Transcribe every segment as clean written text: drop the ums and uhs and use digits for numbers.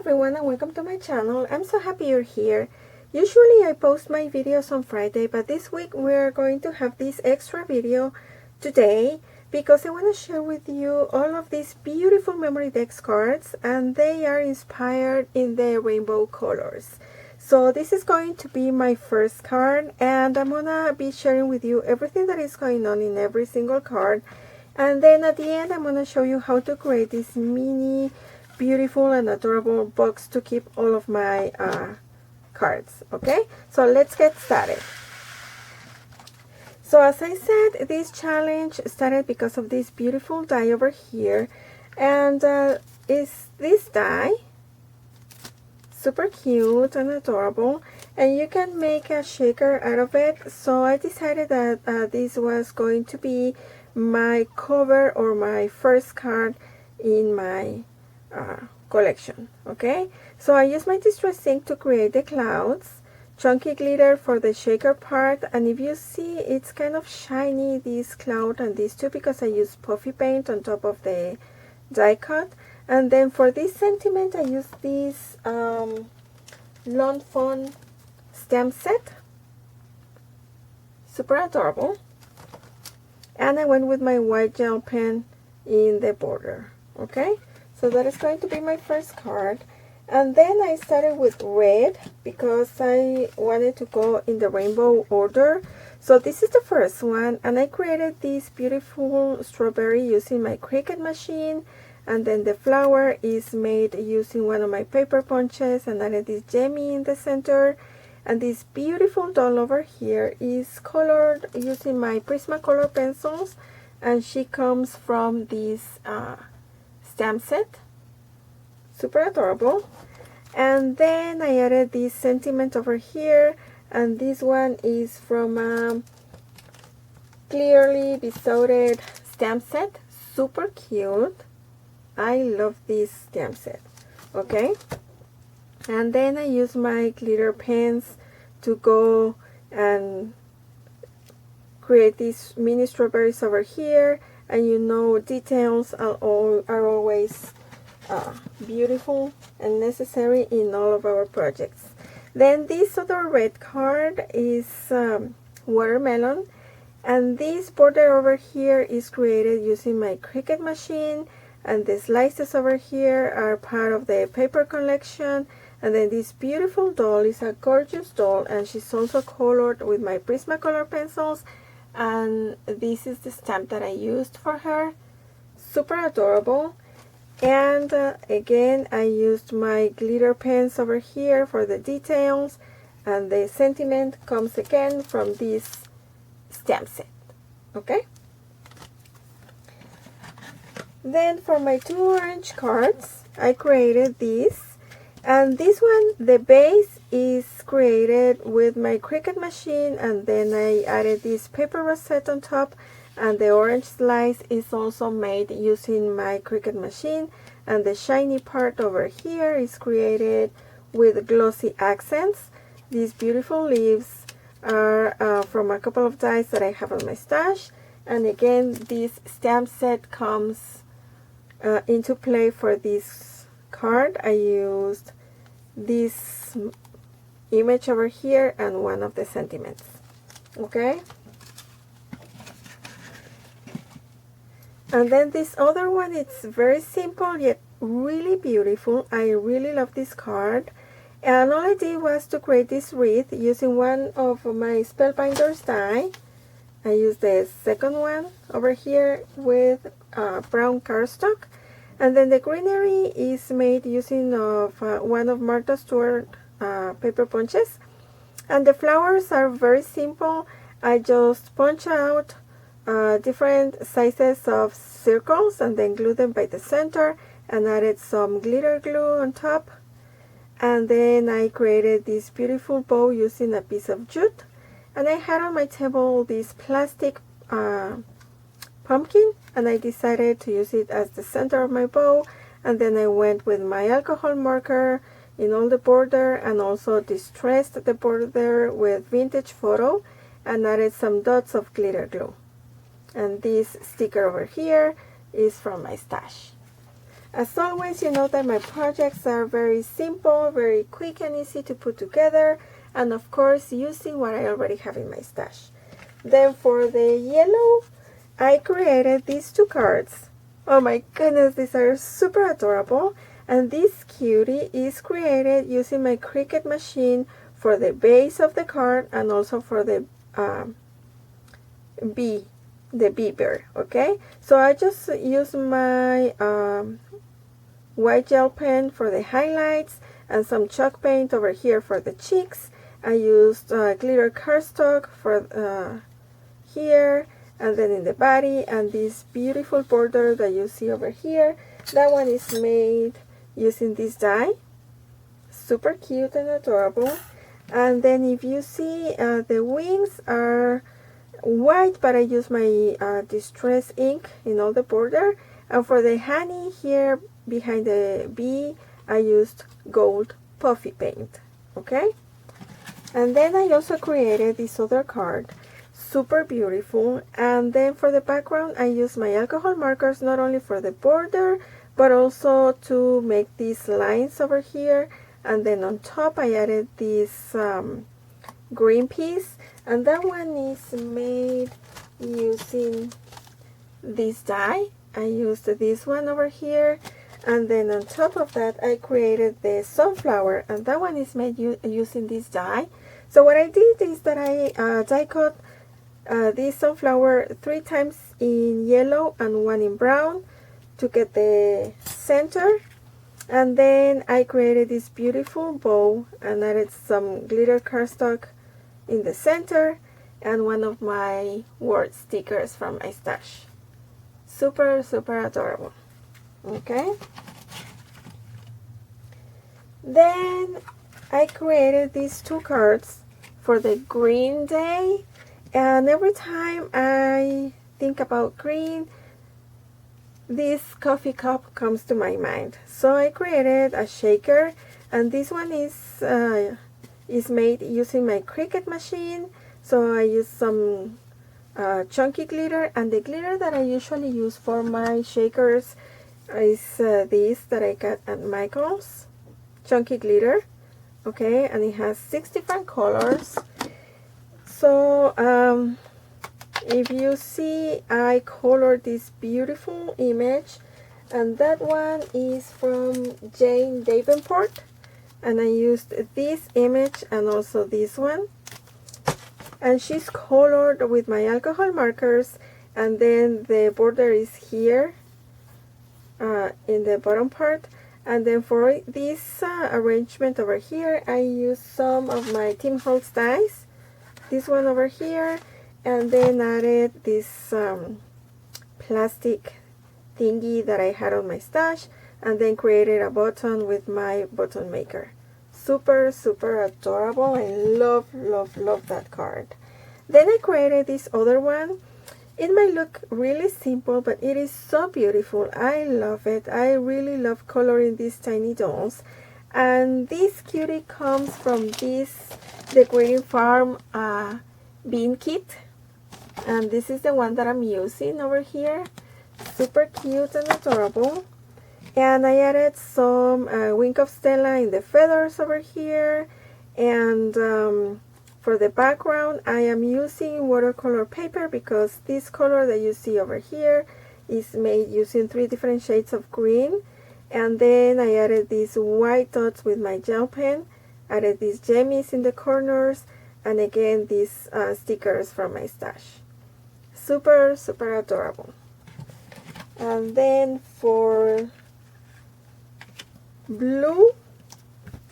everyone and welcome to my channel. I'm so happy you're here. Usually I post my videos on Friday, but this week we're going to have this extra video today because I want to share with you all of these beautiful Memory Dex cards, and they are inspired in the rainbow colors. So this is going to be my first card, and I'm gonna be sharing with you everything that is going on in every single card. And then at the end I'm gonna show you how to create this mini beautiful and adorable box to keep all of my cards. Okay, so let's get started. So as I said, this challenge started because of this beautiful die over here, and is this die super cute and adorable, and you can make a shaker out of it. So I decided that this was going to be my cover or my first card in my collection. Okay, so I use my distress ink to create the clouds, chunky glitter for the shaker part, and if you see, it's kind of shiny, this cloud and these two, because I use puffy paint on top of the die cut. And then for this sentiment I use this Lawn Fawn stamp set, super adorable, and I went with my white gel pen in the border. Okay, so that is going to be my first card. And then I started with red because I wanted to go in the rainbow order. So this is the first one, and I created this beautiful strawberry using my Cricut machine, and then the flower is made using one of my paper punches, and added this Jamie in the center. And this beautiful doll over here is colored using my Prismacolor pencils, and she comes from this stamp set, super adorable. And then I added this sentiment over here, and this one is from Clearly Besotted stamp set, super cute. I love this stamp set. Okay, and then I use my glitter pens to go and create these mini strawberries over here. And you know, details are always beautiful and necessary in all of our projects. Then this other red card is watermelon, and this border over here is created using my Cricut machine, and the slices over here are part of the paper collection. And then this beautiful doll is a gorgeous doll, and she's also colored with my Prismacolor pencils, and this is the stamp that I used for her, super adorable. And again, I used my glitter pens over here for the details, and the sentiment comes again from this stamp set. Okay, then for my two orange cards I created this, and this one, the base is created with my Cricut machine, and then I added this paper rosette on top, and the orange slice is also made using my Cricut machine, and the shiny part over here is created with glossy accents. These beautiful leaves are from a couple of dies that I have on my stash, and again this stamp set comes into play for this card. I used this image over here and one of the sentiments. Okay, and then this other one, it's very simple yet really beautiful. I really love this card, and all I did was to create this wreath using one of my Spellbinders die. I used the second one over here with brown cardstock, and then the greenery is made using one of Martha Stewart paper punches. And the flowers are very simple. I just punch out different sizes of circles and then glue them by the center, and added some glitter glue on top. And then I created this beautiful bow using a piece of jute, and I had on my table this plastic pumpkin, and I decided to use it as the center of my bow. And then I went with my alcohol marker in all the border, and also distressed the border with vintage photo, and added some dots of glitter glue. And this sticker over here is from my stash. As always, you know that my projects are very simple, very quick and easy to put together, and of course using what I already have in my stash. Then for the yellow, I created these two cards. Oh my goodness, these are super adorable. And this cutie is created using my Cricut machine for the base of the card and also for the bee bear, okay? So I just use my white gel pen for the highlights and some chalk paint over here for the cheeks. I used glitter cardstock for here and then in the body, and this beautiful border that you see over here, that one is made using this die. Super cute and adorable. And then if you see, the wings are white, but I use my distress ink in all the border. And for the honey here behind the bee, I used gold puffy paint. Okay, and then I also created this other card, super beautiful. And then for the background, I use my alcohol markers not only for the border but also to make these lines over here. And then on top I added this green piece, and that one is made using this die. I used this one over here, and then on top of that I created the sunflower, and that one is made using this die. So what I did is that I die cut this sunflower 3 times in yellow and 1 in brown to get the center. And then I created this beautiful bow and added some glitter cardstock in the center and one of my word stickers from my stash. Super, super adorable. Okay. Then I created these 2 cards for the green day. And every time I think about green, this coffee cup comes to my mind. So I created a shaker, and this one is made using my Cricut machine. So I use some chunky glitter, and the glitter that I usually use for my shakers is this that I got at Michael's, chunky glitter. Okay, and it has 6 different colors. So if you see, I colored this beautiful image, and that one is from Jane Davenport, and I used this image and also this one, and she's colored with my alcohol markers, and then the border is here in the bottom part. And then for this arrangement over here, I used some of my Tim Holtz dies, this one over here, and then added this plastic thingy that I had on my stash, and then created a button with my button maker. Super, super adorable. I love, love, love that card. Then I created this other one. It might look really simple, but it is so beautiful. I love it. I really love coloring these tiny dolls. And this cutie comes from this Decorating Farm bean kit. And this is the one that I'm using over here. Super cute and adorable. And I added some Wink of Stella in the feathers over here. And for the background, I am using watercolor paper because this color that you see over here is made using 3 different shades of green. And then I added these white dots with my gel pen. Added these jemmies in the corners. And again, these stickers from my stash. Super, super adorable. And then for blue,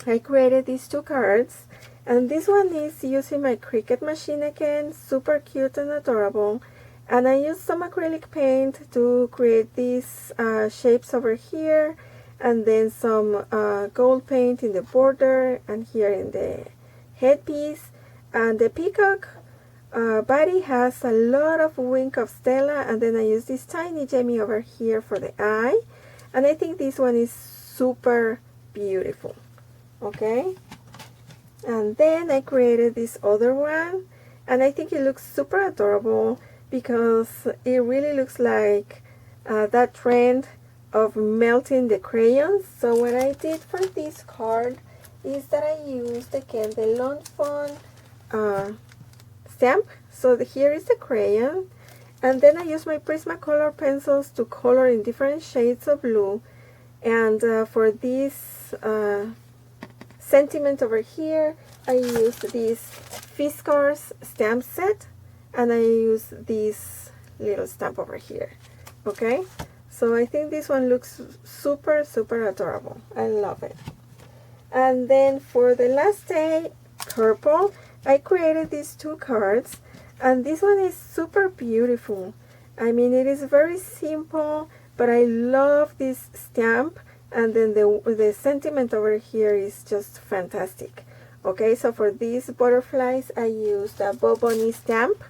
I created these 2 cards. And this one is using my Cricut machine again. Super cute and adorable. And I used some acrylic paint to create these shapes over here. And then some gold paint in the border and here in the headpiece. And the peacock body has a lot of Wink of Stella, and then I use this tiny Jamie over here for the eye, and I think this one is super beautiful. Okay, and then I created this other one, and I think it looks super adorable because it really looks like that trend of melting the crayons. So what I did for this card is that I used again the Lawn Fun stamp. So here is the crayon, and then I use my Prismacolor pencils to color in different shades of blue. And for this sentiment over here, I used this Fiskars stamp set, and I use this little stamp over here. Okay, so I think this one looks super adorable. I love it. And then for the last day, purple, I created these two cards, and this one is super beautiful. I mean, it is very simple, but I love this stamp, and then the sentiment over here is just fantastic. Okay, so for these butterflies, I used a Bo Bunny stamp,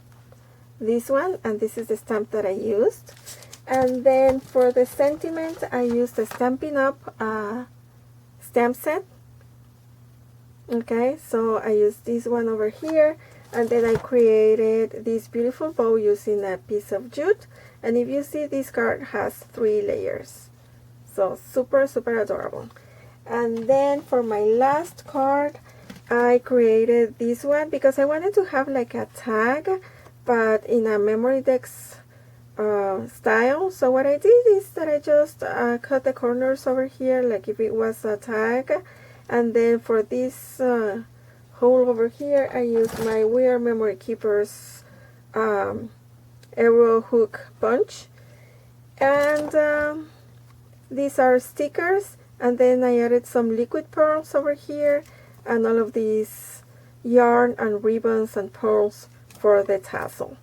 this one, and this is the stamp that I used. And then for the sentiment, I used a Stampin' Up stamp set. Okay, so I used this one over here, and then I created this beautiful bow using a piece of jute. And if you see, this card has 3 layers. So super adorable. And then for my last card, I created this one because I wanted to have like a tag, but in a Memory Dex style. So what I did is that I just cut the corners over here like if it was a tag, and then for this hole over here, I used my We Are Memory Keepers arrow hook bunch, and these are stickers, and then I added some liquid pearls over here, and all of these yarn and ribbons and pearls for the tassel.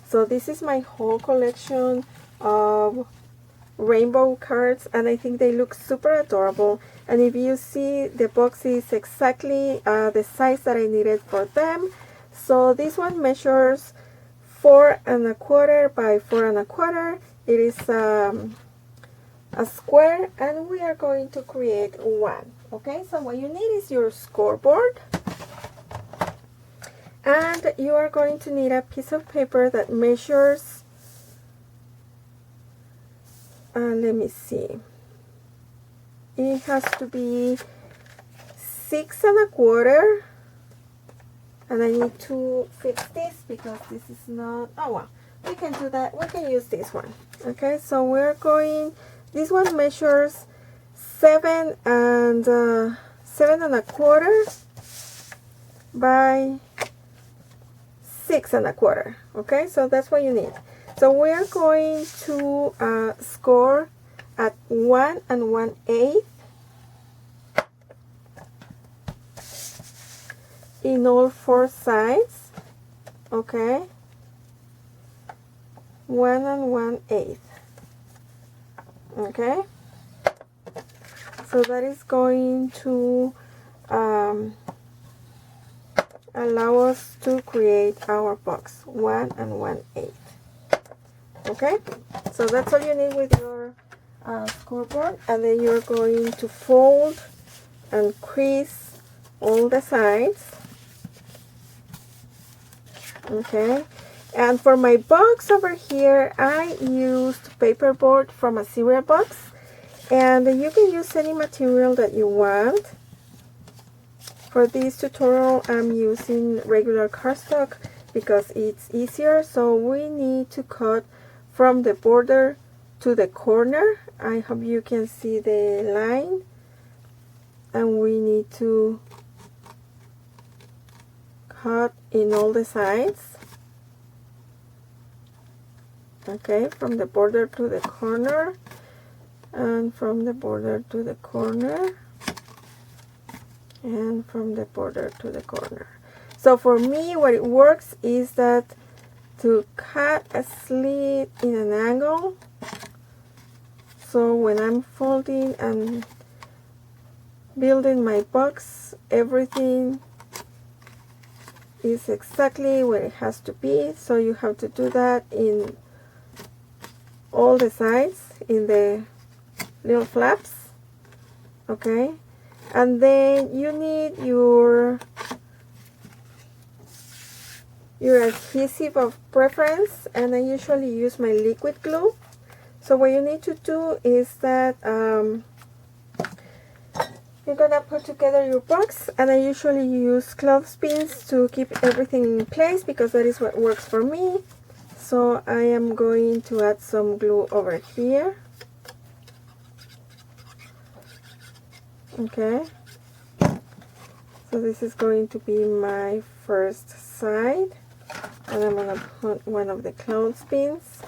So this is my whole collection of rainbow cards, and I think they look super adorable. And if you see, the box is exactly the size that I needed for them. So this one measures 4 1/4 by 4 1/4. It is a square, and we are going to create one. Okay, so what you need is your scoreboard, and you are going to need a piece of paper that measures, let me see, it has to be 6 1/4, and I need to fix this because this is not, oh well, we can do that, we can use this one. Okay, so we're going, this one measures 7 1/4 by 6 1/4. Okay, so that's what you need. So we're going to score at 1 1/8 in all 4 sides. Okay, 1 1/8. Okay, so that is going to allow us to create our box 1 1/8. Okay, so that's all you need with your scoreboard, and then you're going to fold and crease all the sides. Okay, and for my box over here, I used paperboard from a cereal box, and you can use any material that you want. For this tutorial, I'm using regular cardstock because it's easier. So we need to cut from the border to the corner. I hope you can see the line, and we need to cut in all the sides. Okay, from the border to the corner, and from the border to the corner, and from the border to the corner. So for me, what it works is that to cut a slit in an angle, so when I'm folding and building my box, everything is exactly where it has to be. So you have to do that in all the sides, in the little flaps. Okay, and then you need your adhesive of preference, and I usually use my liquid glue. So what you need to do is that you're gonna put together your box, and I usually use clothespins to keep everything in place because that is what works for me. So I am going to add some glue over here. Okay, so this is going to be my first side, and I'm gonna put one of the clothespins,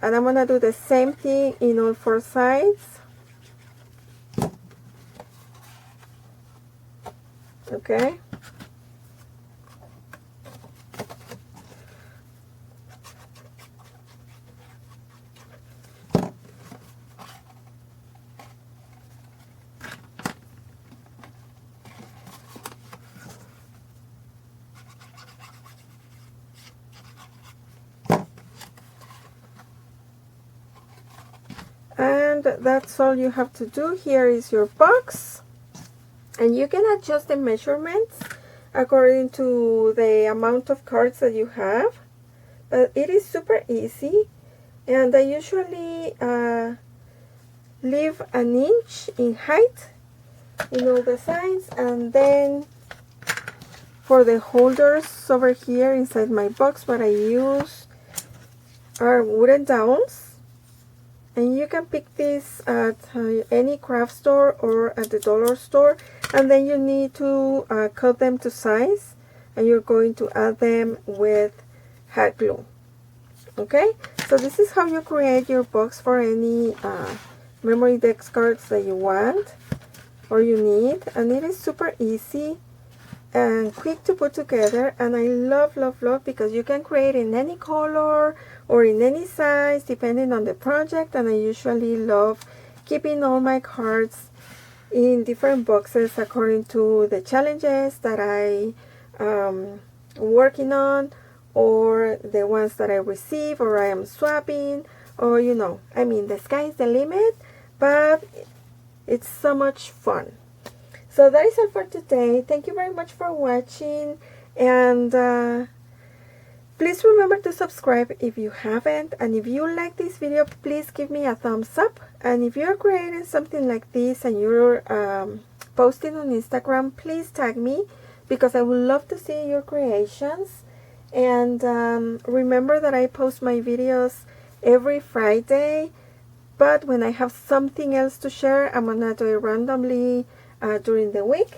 and I'm gonna do the same thing in all 4 sides. Okay, and that's all you have to do. Here is your box, and you can adjust the measurements according to the amount of cards that you have, but it is super easy. And I usually leave an inch in height in all the sides, and then for the holders over here inside my box, what I use are wooden dowels. And you can pick this at any craft store or at the dollar store, and then you need to cut them to size, and you're going to add them with hot glue. Okay, so this is how you create your box for any Memory Dex cards that you want or you need, and it is super easy and quick to put together, and I love because you can create in any color or in any size depending on the project. And I usually love keeping all my cards in different boxes according to the challenges that I working on, or the ones that I receive or I am swapping, or you know, I mean, the sky is the limit, but it's so much fun. So that is all for today. Thank you very much for watching, and please remember to subscribe if you haven't, and if you like this video, please give me a thumbs up. And if you're creating something like this and you're posting on Instagram, please tag me because I would love to see your creations. And remember that I post my videos every Friday, but when I have something else to share, I'm gonna do it randomly during the week.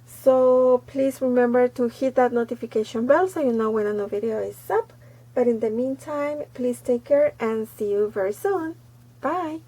So please remember to hit that notification bell so you know when a new video is up. But in the meantime, please take care and see you very soon. Bye!